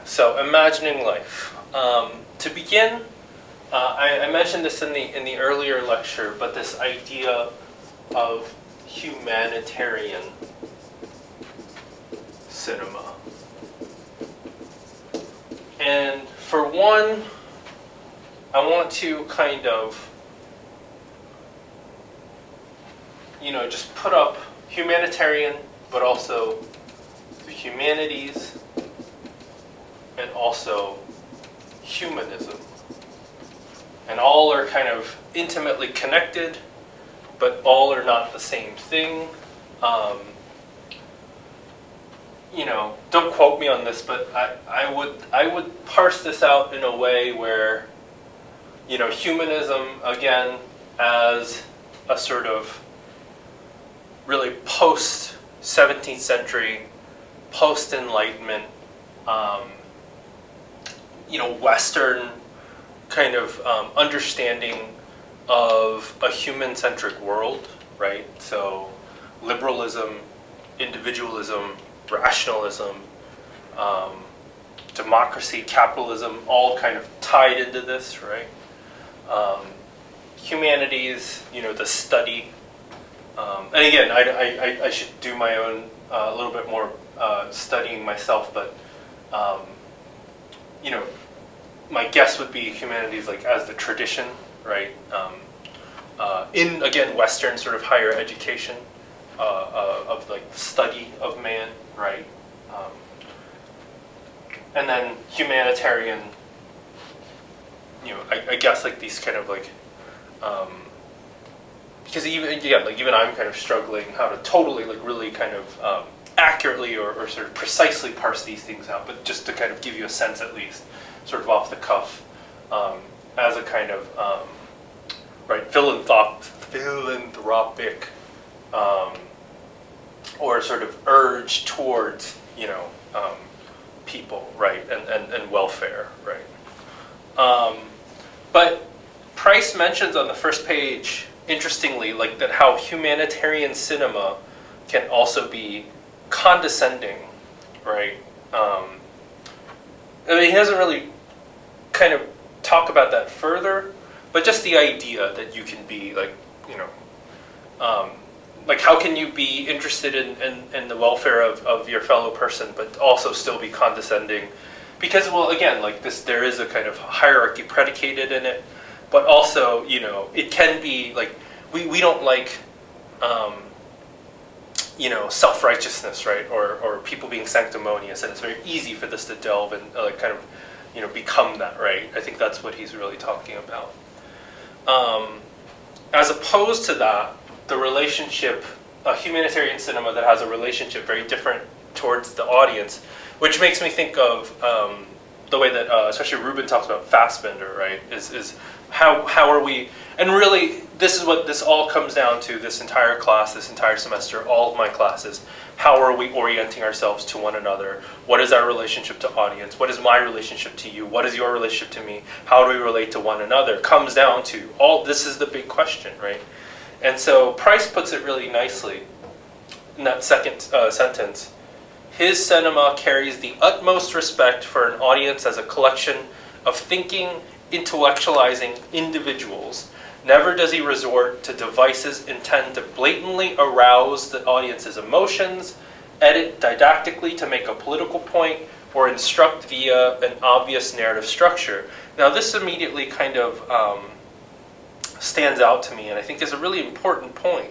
So imagining life. To begin, I mentioned this in the earlier lecture, but this idea of humanitarian cinema. And for one, I want to kind of, just put up humanitarian, but also the humanities, and also humanism. And all are kind of intimately connected, but all are not the same thing. Don't quote me on this, but I would parse this out in a way where, humanism, again, as a sort of really post-17th century, post-Enlightenment, Western kind of understanding of a human-centric world, right? So liberalism, individualism, rationalism, democracy, capitalism, all kind of tied into this, right? Humanities, the study. And again, I should do my own a little bit more studying myself, but my guess would be humanities like as the tradition, right? In again Western sort of higher education of like the study of man, right? And then humanitarian, I guess like these kind of like. Because even I'm kind of struggling how to totally really kind of accurately or sort of precisely parse these things out, but just to kind of give you a sense at least, sort of off the cuff, as a kind of philanthropic or sort of urge towards people, right, and welfare, right. But Price mentions on the first page, interestingly, like that how humanitarian cinema can also be condescending, right? He doesn't really kind of talk about that further, but just the idea that you can be like how can you be interested in the welfare of your fellow person, but also still be condescending? Because, well, again, like this, there is a kind of hierarchy predicated in it, but also, it can be like, we don't like, self-righteousness, right? Or people being sanctimonious, and it's very easy for this to delve and kind of, become that, right? I think that's what he's really talking about. As opposed to that, the relationship, a humanitarian cinema that has a relationship very different towards the audience, which makes me think of the way that especially Rubin talks about Fassbender, right? Is how are we, and really this is what this all comes down to, this entire class, this entire semester, all of my classes. How are we orienting ourselves to one another? What is our relationship to audience? What is my relationship to you? What is your relationship to me? How do we relate to one another? Comes down to all, this is the big question, right? And so Price puts it really nicely in that second sentence. His cinema carries the utmost respect for an audience as a collection of thinking, intellectualizing individuals. Never does he resort to devices intended to blatantly arouse the audience's emotions, edit didactically to make a political point, or instruct via an obvious narrative structure. Now this immediately kind of stands out to me, and I think is a really important point.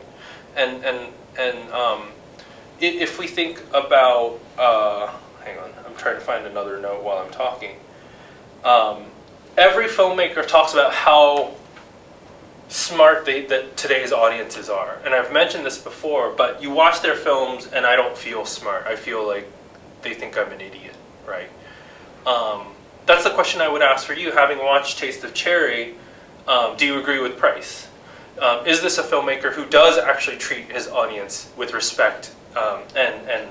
And if we think about, hang on, I'm trying to find another note while I'm talking. Every filmmaker talks about how smart that today's audiences are. And I've mentioned this before, but you watch their films and I don't feel smart. I feel like they think I'm an idiot, right? That's the question I would ask for you, having watched Taste of Cherry. Do you agree with Price? Is this a filmmaker who does actually treat his audience with respect and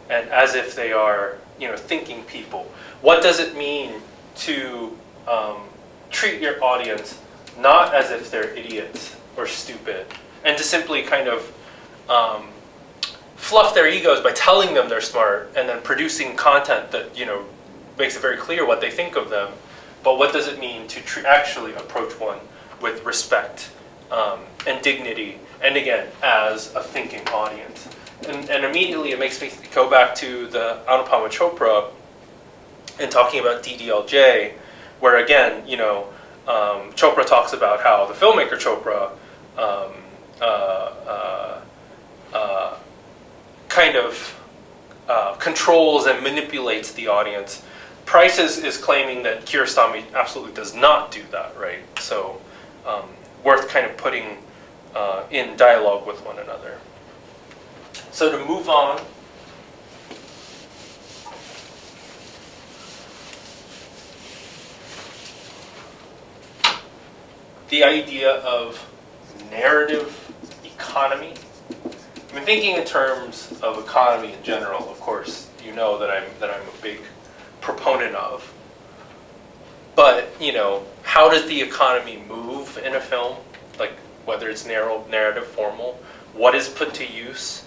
as if they are, thinking people? What does it mean to treat your audience not as if they're idiots or stupid, and to simply kind of fluff their egos by telling them they're smart and then producing content that makes it very clear what they think of them, but what does it mean to actually approach one with respect and dignity, and again, as a thinking audience. And immediately it makes me go back to the Anupama Chopra and talking about DDLJ, where again, Chopra talks about how the filmmaker Chopra kind of controls and manipulates the audience. Price is claiming that Kiarostami absolutely does not do that, right? So worth kind of putting in dialogue with one another. So to move on, the idea of narrative economy. I've been thinking in terms of economy in general, of course, you know that I'm a big proponent of. But, how does the economy move in a film? Like, whether it's narrative, formal, what is put to use?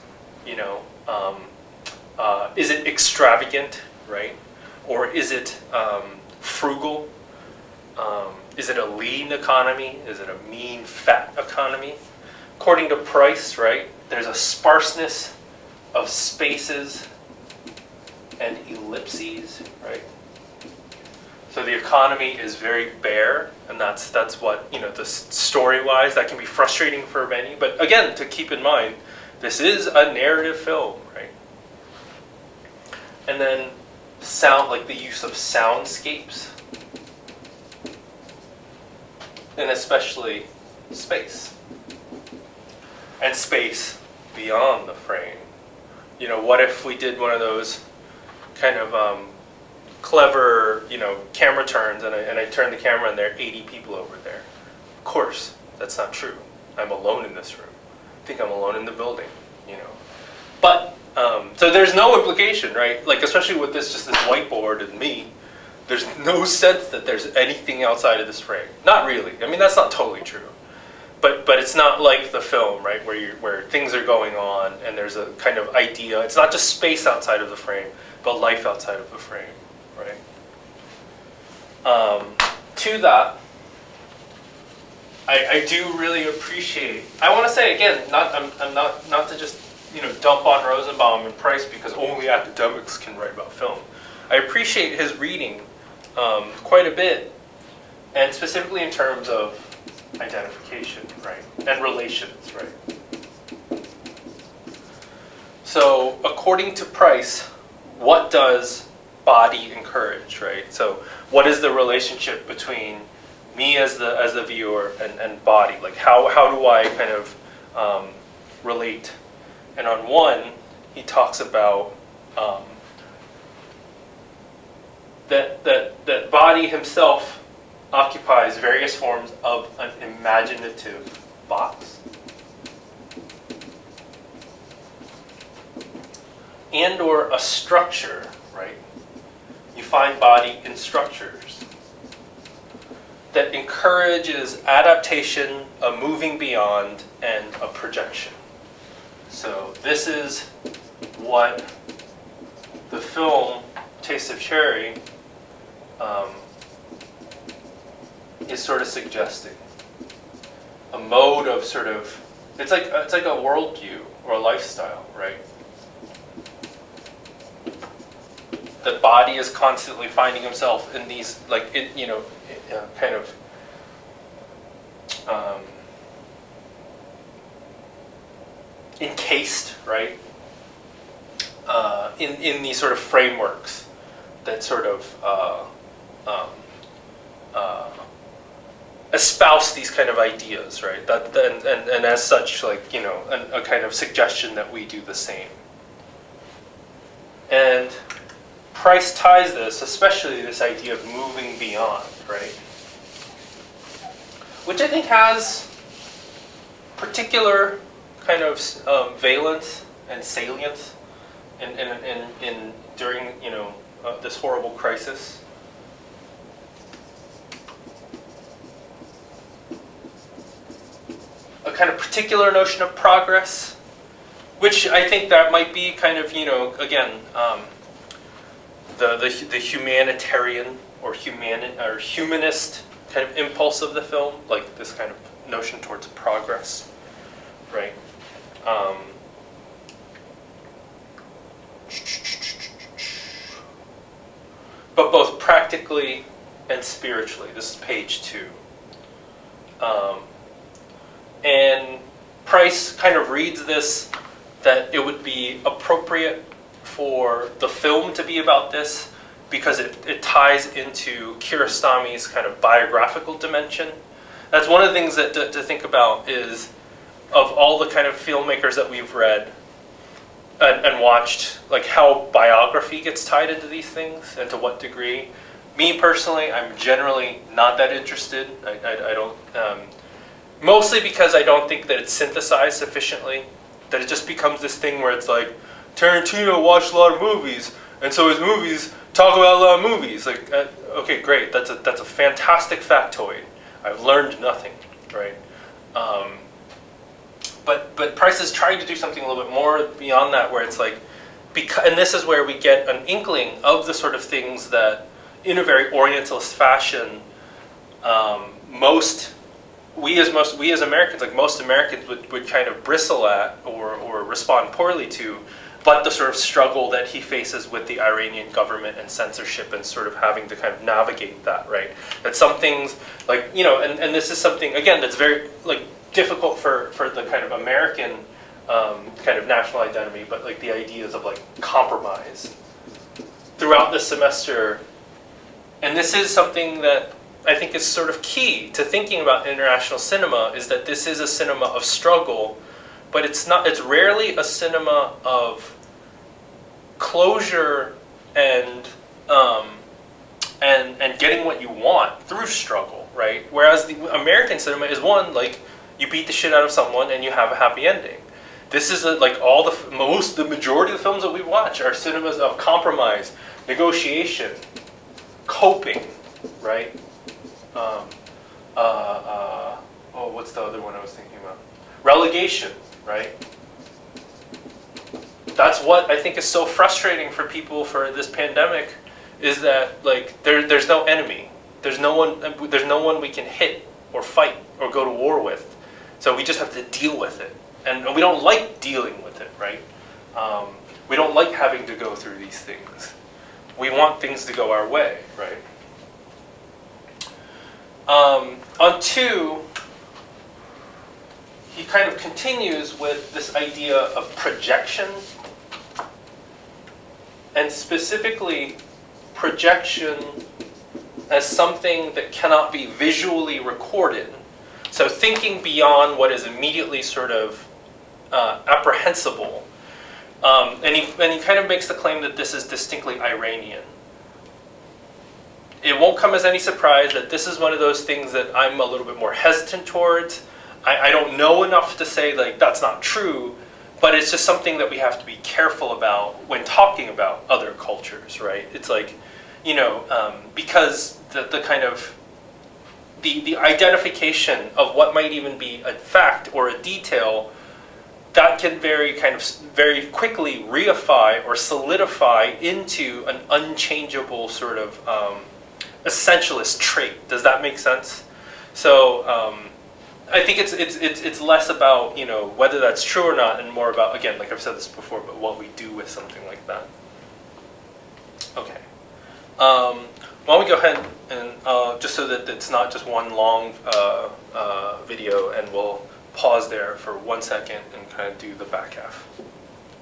Is it extravagant, right? Or is it frugal? Is it a lean economy? Is it a mean, fat economy? According to Price, right, there's a sparseness of spaces and ellipses, right? So the economy is very bare, and that's what, the story-wise, that can be frustrating for many. But again, to keep in mind, this is a narrative film, right? And then sound, like the use of soundscapes, and especially space. And space beyond the frame. What if we did one of those kind of clever, camera turns, and I turn the camera and there are 80 people over there? Of course, that's not true. I'm alone in this room. I think I'm alone in the building, But, so there's no implication, right? Like, especially with just this whiteboard and me, there's no sense that there's anything outside of this frame. Not really. I mean, that's not totally true. But it's not like the film, right, where things are going on and there's a kind of idea. It's not just space outside of the frame, but life outside of the frame, right? To that, I do really appreciate. I want to say again, I'm not to just dump on Rosenbaum and Price because only academics can write about film. I appreciate his reading quite a bit, and specifically in terms of identification, right, and relations, right. So according to Price, what does body encourage, right? So what is the relationship between me as the viewer and body? Like how do I kind of relate? And on one, he talks about that body himself occupies various forms of an imaginative box and or a structure, right? You find body in structures that encourages adaptation, a moving beyond, and a projection. So this is what the film Taste of Cherry is sort of suggesting. A mode of sort of, it's like a worldview or a lifestyle, right? The body is constantly finding himself in these, kind of encased, right? In these sort of frameworks that sort of espouse these kind of ideas, right? And as such, a kind of suggestion that we do the same. And Price ties this, especially this idea of moving beyond, right? Which I think has particular kind of valence and salience in during this horrible crisis. A kind of particular notion of progress, which I think that might be kind of again the humanitarian or humanist kind of impulse of the film, like this kind of notion towards progress, right? But both practically and spiritually. This is page 2. And Price kind of reads this, that it would be appropriate for the film to be about this because it ties into Kiarostami's kind of biographical dimension. That's one of the things that to think about is, of all the kind of filmmakers that we've read and watched, like how biography gets tied into these things and to what degree. Me personally, I'm generally not that interested. I don't, mostly because I don't think that it's synthesized sufficiently, that it just becomes this thing where it's like, Tarantino watched a lot of movies, and so his movies talk about a lot of movies. Like, okay, great, that's a fantastic factoid. I've learned nothing, right? But Price is trying to do something a little bit more beyond that, where it's like, and this is where we get an inkling of the sort of things that, in a very Orientalist fashion, we as Americans, like most Americans, would kind of bristle at or respond poorly to, but the sort of struggle that he faces with the Iranian government and censorship and sort of having to kind of navigate that, right? That some things, like, you know, and this is something, again, that's very, like, difficult for the kind of American kind of national identity, but like the ideas of like compromise throughout the semester. And this is something that I think is sort of key to thinking about international cinema, is that this is a cinema of struggle, but it's rarely a cinema of closure and getting what you want through struggle, right? Whereas the American cinema is one, like, you beat the shit out of someone and you have a happy ending. This is like the majority of the films that we watch are cinemas of compromise, negotiation, coping, right? What's the other one I was thinking about? Relegation, right? That's what I think is so frustrating for people for this pandemic, is that like there's no enemy. There's no one we can hit or fight or go to war with. So we just have to deal with it. And we don't like dealing with it, right? We don't like having to go through these things. We want things to go our way, right? On 2, he kind of continues with this idea of projection, and specifically projection as something that cannot be visually recorded. So thinking beyond what is immediately sort of apprehensible. And he kind of makes the claim that this is distinctly Iranian. It won't come as any surprise that this is one of those things that I'm a little bit more hesitant towards. I don't know enough to say like that's not true, but it's just something that we have to be careful about when talking about other cultures, right? It's like, you know, because the kind of the identification of what might even be a fact or a detail, that can very quickly reify or solidify into an unchangeable sort of essentialist trait. Does that make sense? So I think it's less about, you know, whether that's true or not, and more about, again, like I've said this before, but what we do with something like that. Okay. Why don't we go ahead and just so that it's not just one long video, and we'll pause there for 1 second and kind of do the back half.